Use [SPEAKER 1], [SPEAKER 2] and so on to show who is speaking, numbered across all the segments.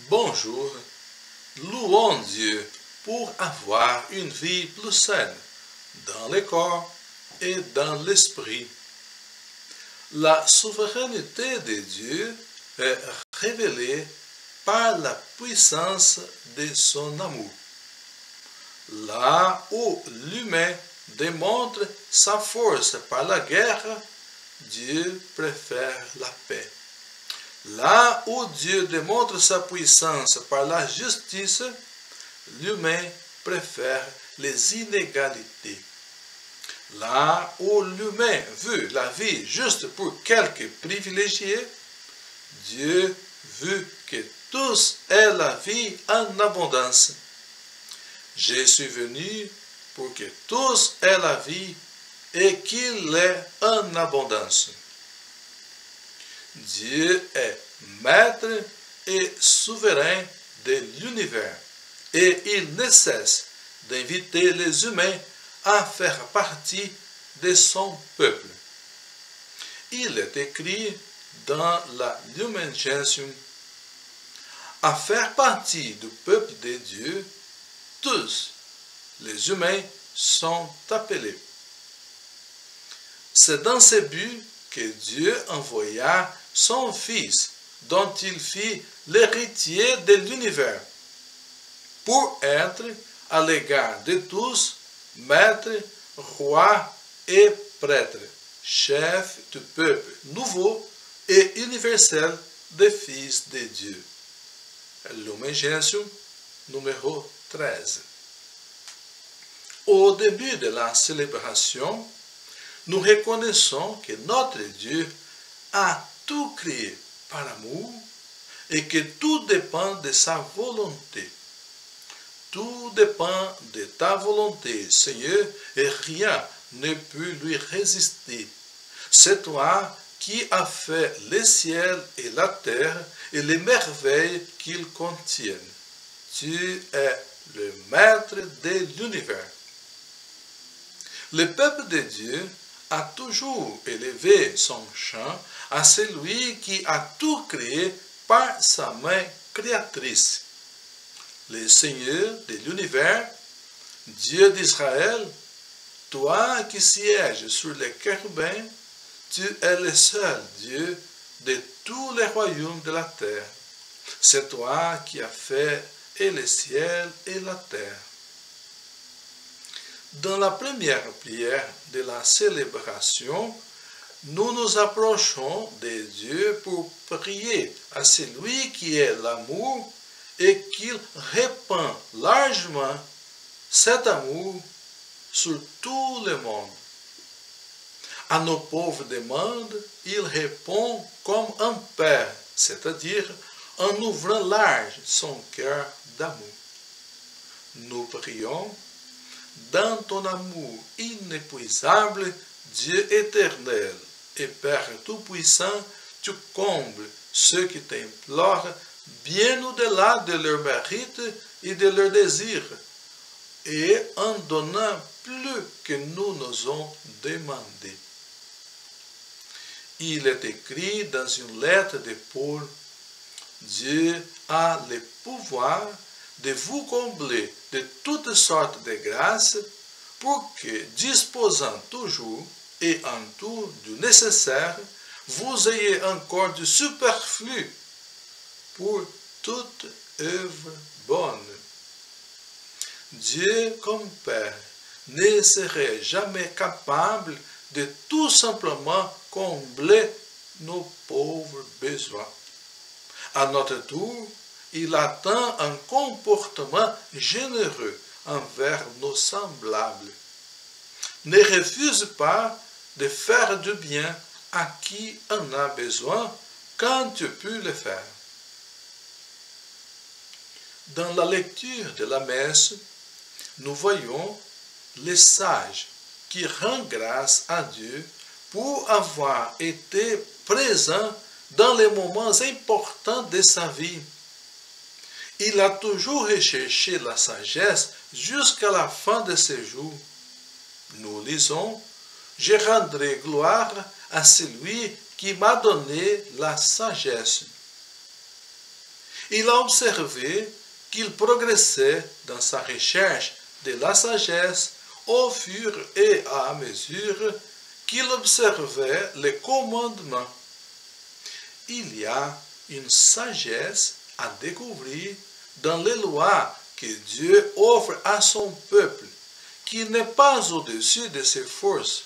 [SPEAKER 1] Bonjour, louons Dieu pour avoir une vie plus saine dans le corps et dans l'esprit. La souveraineté de Dieu est révélée par la puissance de son amour. Là où l'humain démontre sa force par la guerre, Dieu préfère la paix. Là où Dieu démontre sa puissance par la justice, l'humain préfère les inégalités. Là où l'humain veut la vie juste pour quelques privilégiés, Dieu veut que tous aient la vie en abondance. Je suis venu pour que tous aient la vie et qu'il l'ait en abondance. Dieu est maître et souverain de l'univers et il ne cesse d'inviter les humains à faire partie de son peuple. Il est écrit dans la Lumen Gentium, à faire partie du peuple de Dieu, tous les humains sont appelés. C'est dans ce but que Dieu envoya son Fils, dont il fit l'héritier de l'univers, pour être, à l'égard de tous, maître, roi et prêtre, chef du peuple nouveau et universel des fils de Dieu. Lumen Gentium, numéro 13. Au début de la célébration, nous reconnaissons que notre Dieu a tout créé par amour et que tout dépend de sa volonté. Tout dépend de ta volonté, Seigneur, et rien ne peut lui résister. C'est toi qui as fait les ciels et la terre et les merveilles qu'ils contiennent. Tu es le maître de l'univers. Le peuple de Dieu a toujours élevé son chant à celui qui a tout créé par sa main créatrice. Le Seigneur de l'univers, Dieu d'Israël, toi qui sièges sur les chérubins, tu es le seul Dieu de tous les royaumes de la terre. C'est toi qui as fait et le ciel et la terre. Dans la première prière de la célébration, nous nous approchons de Dieu pour prier à celui qui est l'amour et qu'il répand largement cet amour sur tout le monde. À nos pauvres demandes, il répond comme un père, c'est-à-dire en ouvrant large son cœur d'amour. Nous prions: dans ton amour inépuisable, Dieu éternel et Père tout-puissant, tu combles ceux qui t'implorent bien au-delà de leurs mérites et de leurs désirs, et en donnant plus que nous n'osons demander. Il est écrit dans une lettre de Paul: Dieu a le pouvoir de vous combler de toutes sortes de grâces, pour que, disposant toujours et en tout du nécessaire, vous ayez encore du superflu pour toute œuvre bonne. Dieu, comme Père, ne serait jamais capable de tout simplement combler nos pauvres besoins. À notre tour, il attend un comportement généreux envers nos semblables. Ne refuse pas de faire du bien à qui en a besoin quand tu peux le faire. Dans la lecture de la messe, nous voyons les sages qui rendent grâce à Dieu pour avoir été présents dans les moments importants de sa vie. Il a toujours recherché la sagesse jusqu'à la fin de ses jours. Nous lisons: je rendrai gloire à celui qui m'a donné la sagesse. Il a observé qu'il progressait dans sa recherche de la sagesse au fur et à mesure qu'il observait les commandements. Il y a une sagesse à découvrir dans les lois que Dieu offre à son peuple, qui n'est pas au-dessus de ses forces.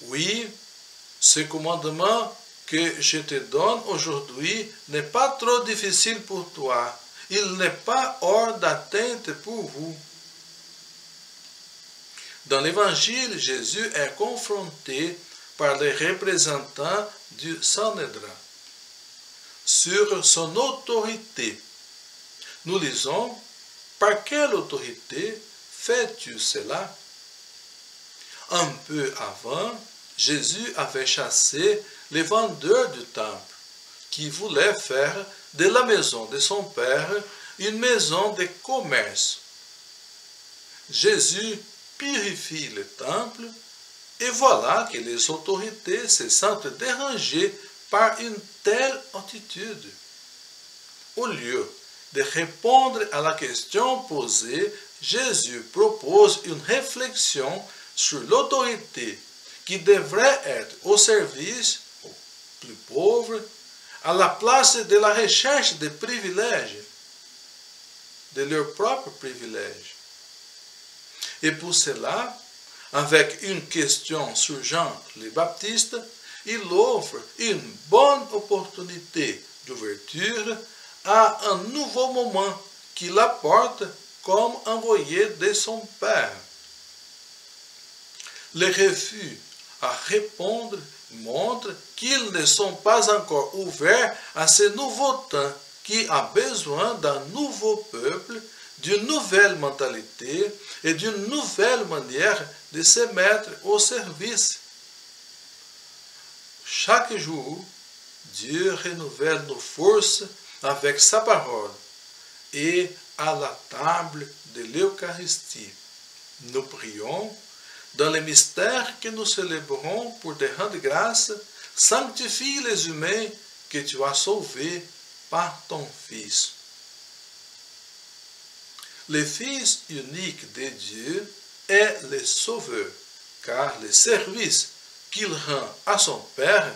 [SPEAKER 1] Oui, ce commandement que je te donne aujourd'hui n'est pas trop difficile pour toi. Il n'est pas hors d'atteinte pour vous. Dans l'Évangile, Jésus est confronté par les représentants du Sanhédrin sur son autorité. Nous lisons, « Par quelle autorité fais-tu cela ?» Un peu avant, Jésus avait chassé les vendeurs du temple qui voulaient faire de la maison de son Père une maison de commerce. Jésus purifie le temple et voilà que les autorités se sentent dérangées par une telle attitude. Au lieu de répondre à la question posée, Jésus propose une réflexion sur l'autorité qui devrait être au service aux plus pauvres, à la place de la recherche des privilèges, de leurs propres privilèges. Et pour cela, avec une question sur Jean le Baptiste, il offre une bonne opportunité d'ouverture à un nouveau moment qu'il apporte comme envoyé de son Père. Le refus à répondre montre qu'ils ne sont pas encore ouverts à ce nouveau temps qui a besoin d'un nouveau peuple, d'une nouvelle mentalité et d'une nouvelle manière de se mettre au service. Chaque jour, Dieu renouvelle nos forces avec sa parole et à la table de l'Eucharistie. Nous prions dans les mystères que nous célébrons pour te rendre grâce, sanctifie les humains que tu as sauvés par ton Fils. Le Fils unique de Dieu est le Sauveur, car le service qu'il rend à son Père,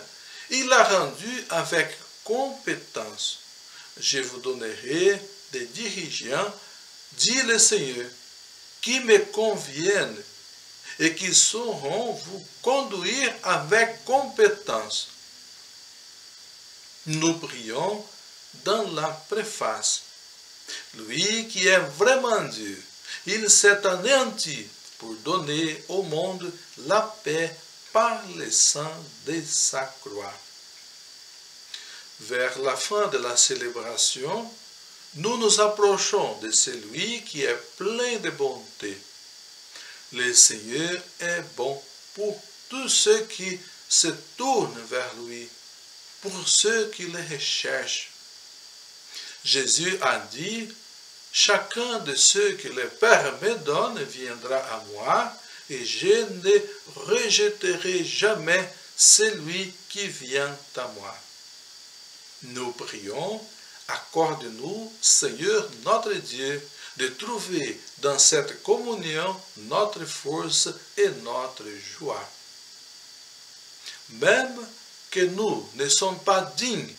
[SPEAKER 1] il l'a rendu avec compétence. Je vous donnerai des dirigeants, dit le Seigneur, qui me conviennent et qui sauront vous conduire avec compétence. Nous prions dans la préface. Lui qui est vraiment Dieu, il s'est anéanti pour donner au monde la paix par le sang de sa croix. Vers la fin de la célébration, nous nous approchons de celui qui est plein de bonté. Le Seigneur est bon pour tous ceux qui se tournent vers lui, pour ceux qui le recherchent. Jésus a dit, « Chacun de ceux que le Père me donne viendra à moi, et je ne rejetterai jamais celui qui vient à moi. » Nous prions, accorde-nous, Seigneur notre Dieu, de trouver dans cette communion notre force et notre joie. Même que nous ne sommes pas dignes,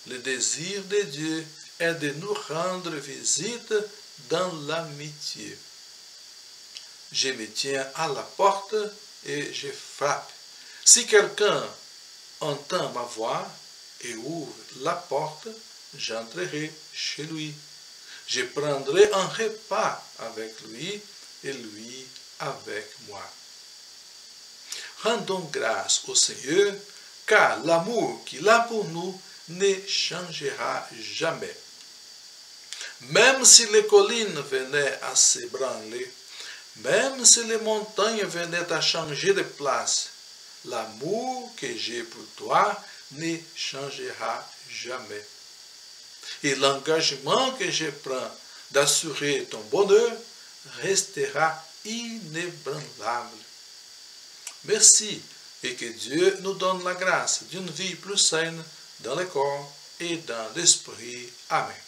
[SPEAKER 1] le désir de Dieu est de nous rendre visite dans l'amitié. Je me tiens à la porte et je frappe. Si quelqu'un entend ma voix et ouvre la porte, j'entrerai chez lui. Je prendrai un repas avec lui et lui avec moi. Rendons grâce au Seigneur, car l'amour qu'il a pour nous ne changera jamais. Même si les collines venaient à s'ébranler, même si les montagnes venaient à changer de place, l'amour que j'ai pour toi ne changera jamais. Et l'engagement que je prends d'assurer ton bonheur restera inébranlable. Merci et que Dieu nous donne la grâce d'une vie plus saine dans le corps et dans l'esprit. Amen.